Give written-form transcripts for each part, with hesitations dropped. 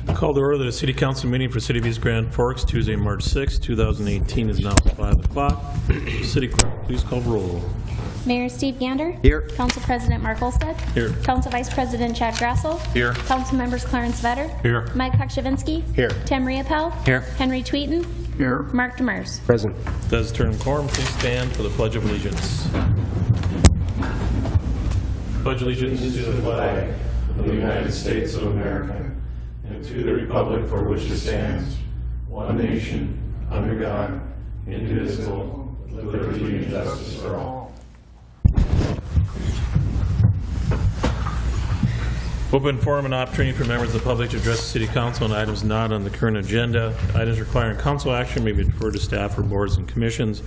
Call to order the City Council meeting for City of East Grand Forks, Tuesday, March 6, 2018 is now 5 o'clock. City Clerk, please call roll. Mayor Steve Gander. Here. Council President Mark Olstead. Here. Council Vice President Chad Grassel. Here. Council Members Clarence Vetter. Here. Mike Kokshavinsky. Here. Tim Riopel. Here. Henry Tweeten. Here. Mark Demers. Present. Does turn quorum, please stand for the Pledge of Allegiance. Pledge allegiance to the flag of the United States of America and to the republic for which it stands, one nation, under God, indivisible, with liberty and justice for all. Open forum and opportunity for members of the public to address the City Council on items not on the current agenda. Items requiring council action may be deferred to staff or boards and commissions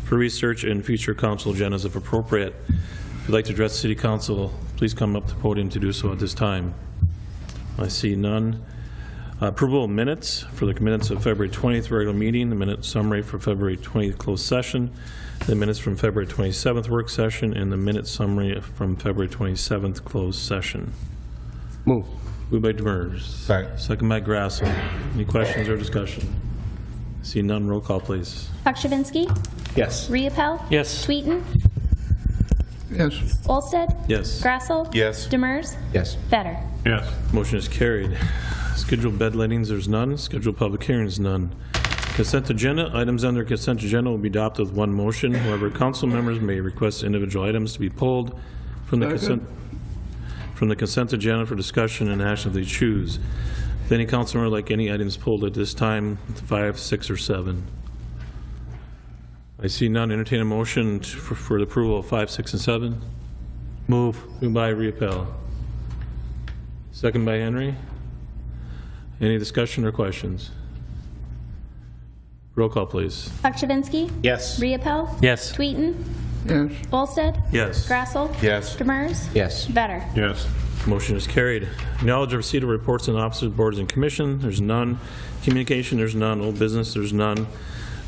for research and future council agendas if appropriate. If you'd like to address the City Council, please come up to the podium to do so at this time. I see none. Approval of minutes for the minutes of February 20th regular meeting, the minute summary for February 20th closed session, the minutes from February 27th work session, and the minute summary from February 27th closed session. Move. Moved by Demers. Second by Grassel. Any questions or discussion? See none. Roll call, please. Kokshavinsky. Yes. Riopel. Yes. Tweeten. Yes. Olstead. Yes. Grassel. Yes. Demers. Yes. Vetter. Yes. Motion is carried. Scheduled bed lettings, there's none. Scheduled public hearings, none. Consent agenda. Items under consent agenda will be adopted with one motion. However, council members may request individual items to be pulled from the consent agenda for discussion and action if they choose. If any council member would like any items pulled at this time, 5, 6, or 7. I see none. Entertain a motion for the approval of 5, 6, and 7. Moved by Riopel. Second by Henry. Any discussion or questions? Roll call, please. Kokshavinsky. Yes. Riopel. Yes. Tweeten. Yes. Olstead. Yes. Grassel. Yes. Demers. Yes. Vetter. Yes. Motion is carried. Acknowledge receipt of reports on officers, boards, and commission. There's none. Communication, there's none. Old business, there's none.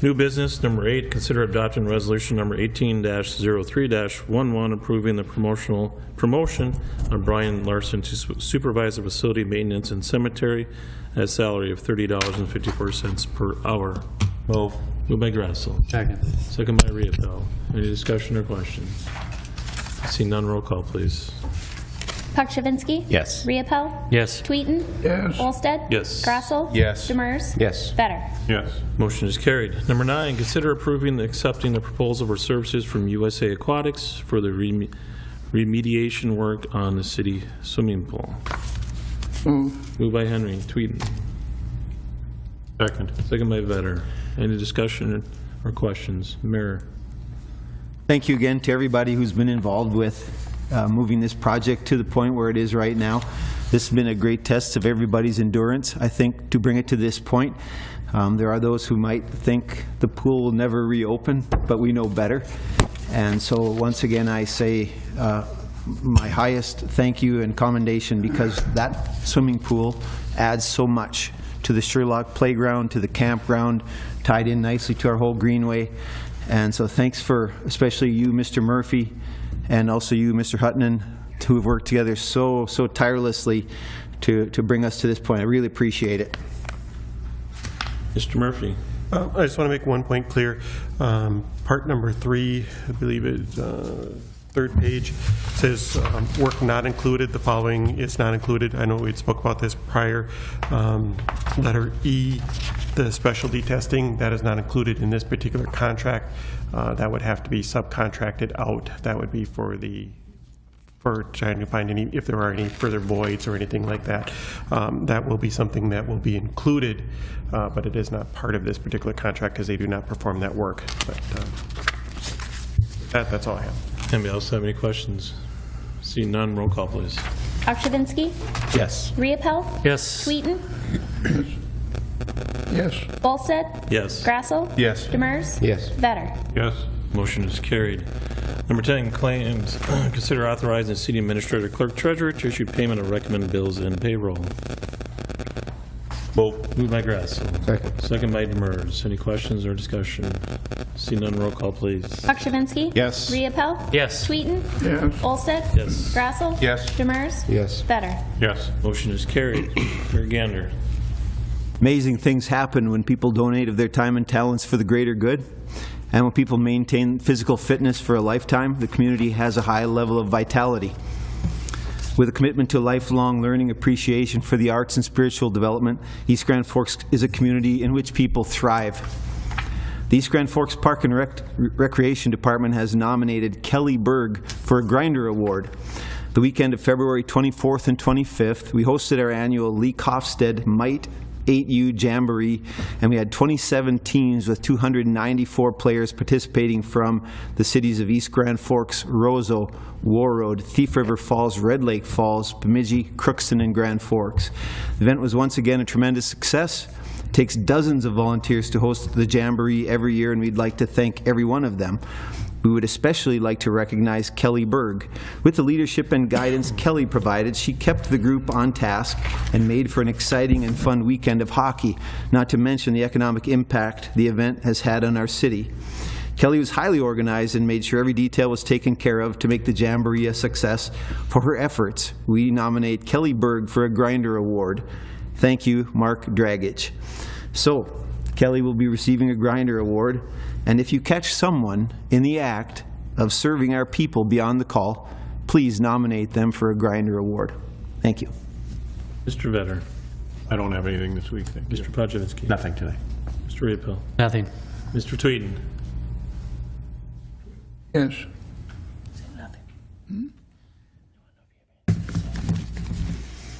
New business, number 8, consider adopting resolution number 18-03-11 approving the promotion of Brian Larson to supervisor facility maintenance and cemetery at a salary of $30.54 per hour. Moved by Grassel. Second by Riopel. Any discussion or questions? See none. Roll call, please. Kokshavinsky. Yes. Riopel. Yes. Tweeten. Yes. Olstead. Yes. Grassel. Yes. Demers. Yes. Vetter. Yes. Motion is carried. Number 9, consider approving and accepting the proposal for services from USA Aquatics for the remediation work on the city swimming pool. Moved by Henry. Tweeten. Second by Vetter. Any discussion or questions? Mayor. Thank you again to everybody who's been involved with moving this project to the point where it is right now. This has been a great test of everybody's endurance, I think, to bring it to this point. There are those who might think the pool will never reopen, but we know better. And so once again, I say my highest thank you and commendation, because that swimming pool adds so much to the Sherlock playground, to the campground, tied in nicely to our whole greenway. And so thanks for especially you, Mr. Murphy, and also you, Mr. Hutton, who have worked together so tirelessly to bring us to this point. I really appreciate it. Mr. Murphy. I just want to make one point clear. Part number 3, I believe it's third page, says work not included. The following is not included. I know we spoke about this prior. Letter E, the specialty testing, that is not included in this particular contract. That would have to be subcontracted out. That would be for trying to find any, if there are any further voids or anything like that. That will be something that will be included, but it is not part of this particular contract because they do not perform that work. But that's all I have. Anybody else have any questions? See none. Roll call, please. Kokshavinsky. Yes. Riopel. Yes. Tweeten. Yes. Olstead. Yes. Grassel. Yes. Demers. Yes. Vetter. Yes. Motion is carried. Number 10, claims. Consider authorizing city administrator, clerk, treasurer to issue payment of recommended bills and payroll. Moved by Grassel. Second by Demers. Any questions or discussion? See none. Roll call, please. Kokshavinsky. Yes. Riopel. Yes. Tweeten. Yes. Olstead. Yes. Grassel. Yes. Demers. Yes. Vetter. Yes. Motion is carried. Mayor Gander. Amazing things happen when people donate of their time and talents for the greater good. And when people maintain physical fitness for a lifetime, the community has a high level of vitality. With a commitment to lifelong learning, appreciation for the arts and spiritual development, East Grand Forks is a community in which people thrive. The East Grand Forks Park and Recreation Department has nominated Kelly Berg for a Grinder Award. The weekend of February 24th and 25th, we hosted our annual Lee Kofstad Might 8U Jamboree, and we had 27 teams with 294 players participating from the cities of East Grand Forks, Roseau, Warroad, Thief River Falls, Red Lake Falls, Bemidji, Crookston, and Grand Forks. The event was once again a tremendous success. It takes dozens of volunteers to host the Jamboree every year, and we'd like to thank every one of them. We would especially like to recognize Kelly Berg. With the leadership and guidance Kelly provided, she kept the group on task and made for an exciting and fun weekend of hockey, not to mention the economic impact the event has had on our city. Kelly was highly organized and made sure every detail was taken care of to make the Jamboree a success. For her efforts, we nominate Kelly Berg for a Grinder Award. Thank you, Mark Dragich. So, Kelly will be receiving a Grinder Award. And if you catch someone in the act of serving our people beyond the call, please nominate them for a Grinder Award. Thank you. Mr. Vetter. I don't have anything this week. Thank you. Mr. Podjevitsky. Nothing today. Mr. Riepel. Nothing. Mr. Tweeden. Yes.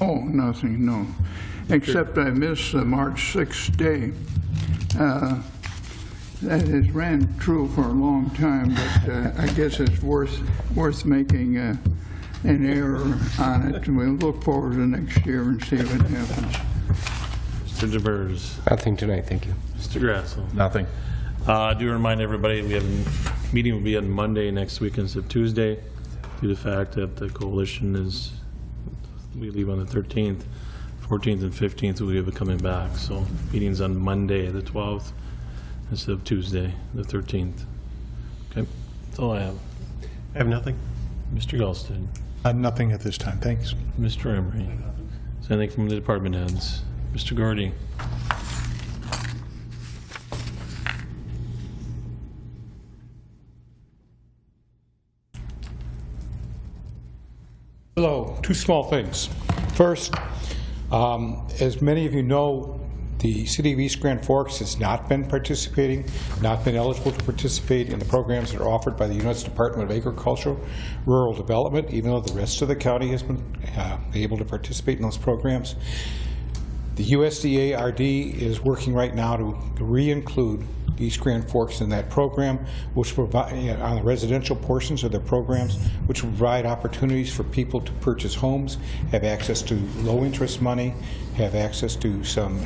Oh, nothing, no. Except I miss the March 6th day. That has ran true for a long time, but I guess it's worth making an error on it. We'll look forward to next year and see what happens. Mr. DeBurs. Nothing tonight, thank you. Mr. Grassel. Nothing. Do remind everybody, we have a meeting will be on Monday next week instead of Tuesday, due to the fact that the coalition is, we leave on the 13th, 14th and 15th, we'll be coming back. So meeting's on Monday, the 12th, instead of Tuesday, the 13th. Okay, that's all I have. I have nothing. Mr. Gulstead. Nothing at this time. Thanks. Mr. Emery. Is there anything from the department heads? Mr. Gordy. Hello. Two small things. First, as many of you know, the City of East Grand Forks has not been eligible to participate in the programs that are offered by the U.S. Department of Agriculture, Rural Development, even though the rest of the county has been able to participate in those programs. The USDA RD is working right now to re-include East Grand Forks in that program, which provide, on the residential portions of their programs, which provide opportunities for people to purchase homes, have access to low-interest money, have access to some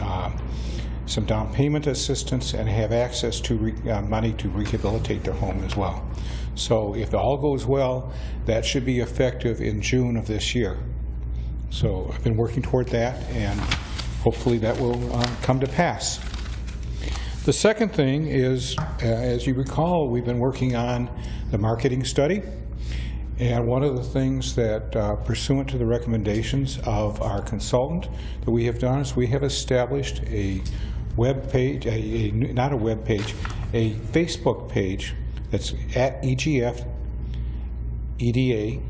down payment assistance, and have access to money to rehabilitate their home as well. So if all goes well, that should be effective in June of this year. So I've been working toward that, and hopefully that will come to pass. The second thing is, as you recall, we've been working on the marketing study. And one of the things that, pursuant to the recommendations of our consultant, that we have done is we have established a web page, not a web page, a Facebook page that's at EGF EDA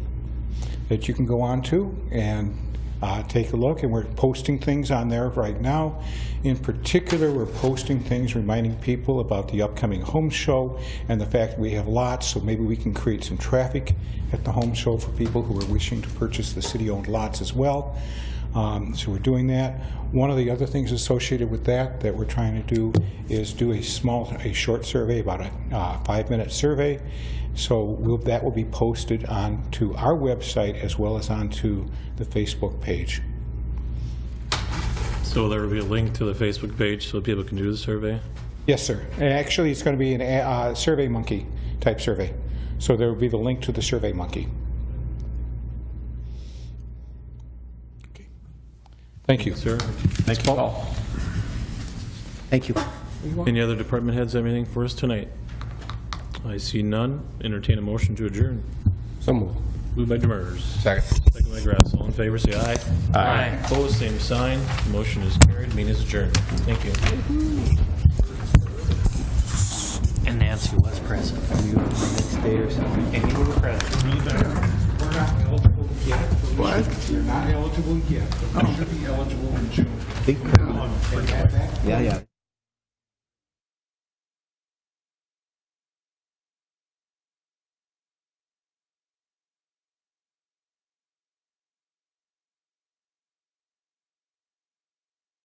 that you can go on to and take a look, and we're posting things on there right now. In particular, we're posting things reminding people about the upcoming home show and the fact that we have lots, so maybe we can create some traffic at the home show for people who are wishing to purchase the city-owned lots as well. So we're doing that. One of the other things associated with that we're trying to do is do a short survey, about a 5-minute survey. So that will be posted onto our website as well as onto the Facebook page. So there will be a link to the Facebook page so people can do the survey? Yes, sir. And actually, it's going to be a Survey Monkey type survey. So there will be the link to the Survey Monkey. Okay. Thank you. Sir? Thanks, Paul. Thank you. Any other department heads have anything for us tonight? I see none. Entertain a motion to adjourn. So moved. Moved by Demers. Second. Second by Grass. All in favor, say aye. Aye. Opposed, same sign. The motion is carried. Meeting is adjourned. Thank you. And Nancy was present. Next day or something. And you were present. We're not eligible yet. What? We're not eligible yet, but we should be eligible in June. Yeah, yeah.